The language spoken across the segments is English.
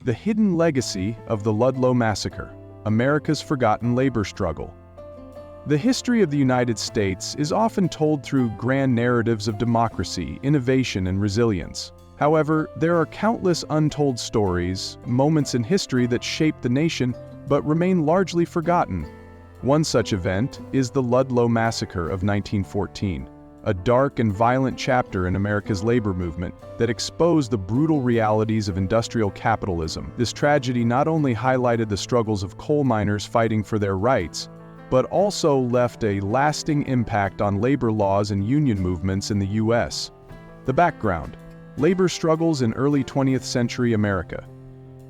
The Hidden Legacy of the Ludlow Massacre, America's Forgotten Labor Struggle. The history of the United States is often told through grand narratives of democracy, innovation, and resilience. However, there are countless untold stories, moments in history that shaped the nation but remain largely forgotten. One such event is the Ludlow Massacre of 1914, a dark and violent chapter in America's labor movement that exposed the brutal realities of industrial capitalism. This tragedy not only highlighted the struggles of coal miners fighting for their rights, but also left a lasting impact on labor laws and union movements in the U.S. The background: labor struggles in early 20th century America.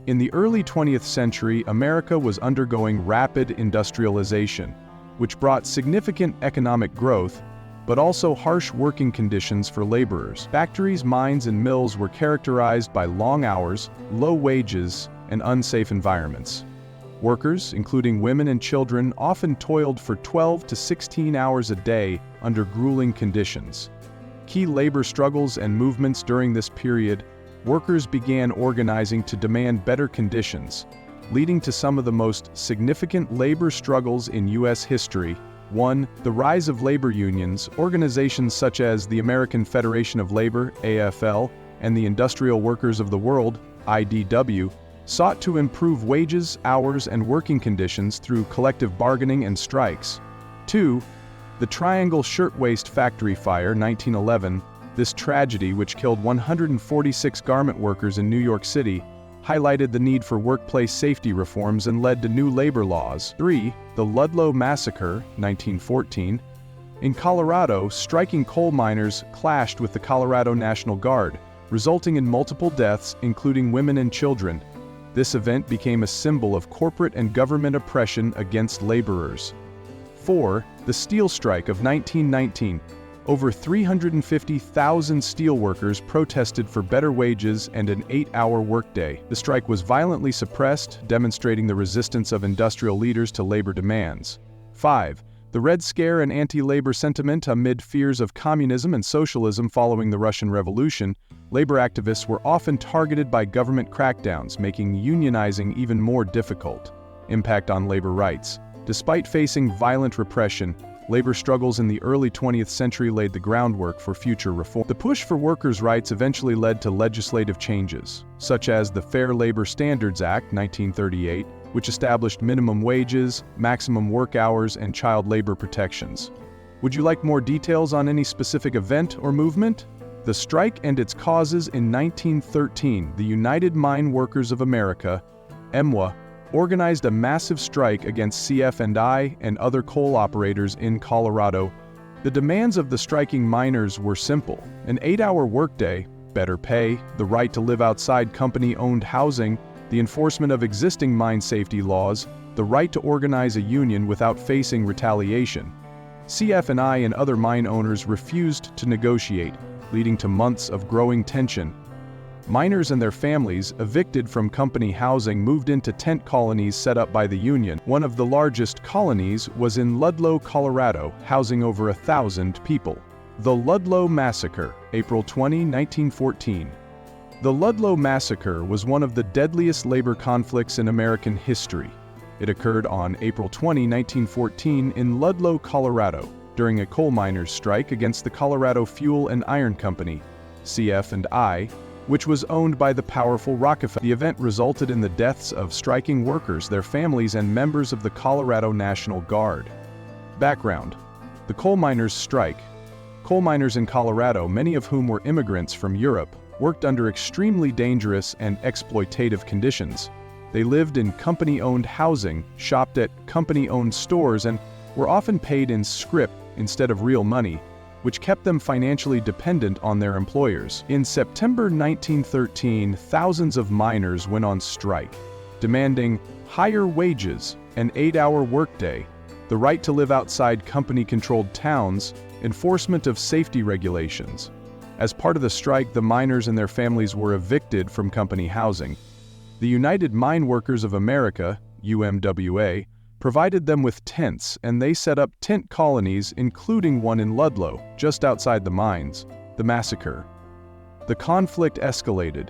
In the early 20th century, America was undergoing rapid industrialization, which brought significant economic growth, but also harsh working conditions for laborers. Factories, mines, and mills were characterized by long hours, low wages, and unsafe environments. Workers, including women and children, often toiled for 12 to 16 hours a day under grueling conditions. Key labor struggles and movements during this period: workers began organizing to demand better conditions, leading to some of the most significant labor struggles in U.S. history. 1. The rise of labor unions. Organizations such as the American Federation of Labor, AFL, and the Industrial Workers of the World, IDW, sought to improve wages, hours, and working conditions through collective bargaining and strikes. 2. The Triangle Shirtwaist Factory Fire, 1911. This tragedy, which killed 146 garment workers in New York City, highlighted the need for workplace safety reforms and led to new labor laws. 3. The Ludlow Massacre, 1914. In Colorado, striking coal miners clashed with the Colorado National Guard, resulting in multiple deaths, including women and children. This event became a symbol of corporate and government oppression against laborers. 4. The Steel Strike of 1919. Over 350,000 steelworkers protested for better wages and an 8-hour workday. The strike was violently suppressed, demonstrating the resistance of industrial leaders to labor demands. 5. The Red Scare and anti-labor sentiment. Amid fears of communism and socialism following the Russian Revolution, labor activists were often targeted by government crackdowns, making unionizing even more difficult. Impact on labor rights. Despite facing violent repression, labor struggles in the early 20th century laid the groundwork for future reform. The push for workers' rights eventually led to legislative changes, such as the Fair Labor Standards Act, 1938, which established minimum wages, maximum work hours, and child labor protections. Would you like more details on any specific event or movement? The strike and its causes. In 1913, the United Mine Workers of America, EMWA, organized a massive strike against CF&I and other coal operators in Colorado. The demands of the striking miners were simple: an 8-hour workday, better pay, the right to live outside company-owned housing, the enforcement of existing mine safety laws, the right to organize a union without facing retaliation. CF&I and other mine owners refused to negotiate, leading to months of growing tension. Miners and their families, evicted from company housing, moved into tent colonies set up by the union. One of the largest colonies was in Ludlow, Colorado, housing over 1,000 people. The Ludlow Massacre, April 20, 1914. The Ludlow Massacre was one of the deadliest labor conflicts in American history. It occurred on April 20, 1914 in Ludlow, Colorado, during a coal miners' strike against the Colorado Fuel and Iron Company, CF&I, which was owned by the powerful Rockefeller. The event resulted in the deaths of striking workers, their families, and members of the Colorado National Guard. Background: the coal miners' strike. Coal miners in Colorado, many of whom were immigrants from Europe, worked under extremely dangerous and exploitative conditions. They lived in company-owned housing, shopped at company-owned stores, and were often paid in scrip instead of real money, which kept them financially dependent on their employers. In September 1913, thousands of miners went on strike, demanding higher wages, an 8-hour workday, the right to live outside company-controlled towns, enforcement of safety regulations. As part of the strike, the miners and their families were evicted from company housing. The United Mine Workers of America, UMWA, provided them with tents, and they set up tent colonies, including one in Ludlow, just outside the mines. The massacre. The conflict escalated.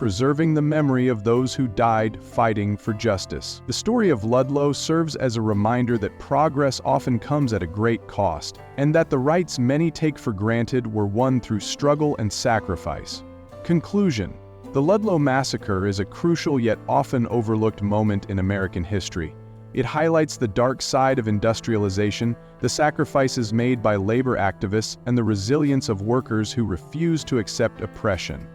preserving the memory of those who died fighting for justice. The story of Ludlow serves as a reminder that progress often comes at a great cost, and that the rights many take for granted were won through struggle and sacrifice. Conclusion: the Ludlow Massacre is a crucial yet often overlooked moment in American history. It highlights the dark side of industrialization, the sacrifices made by labor activists, and the resilience of workers who refused to accept oppression.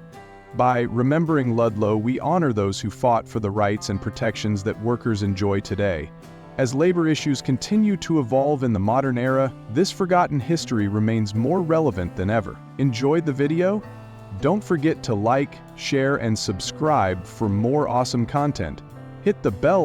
By remembering Ludlow, we honor those who fought for the rights and protections that workers enjoy today. As labor issues continue to evolve in the modern era, this forgotten history remains more relevant than ever. Enjoyed the video? Don't forget to like, share, and subscribe for more awesome content. Hit the bell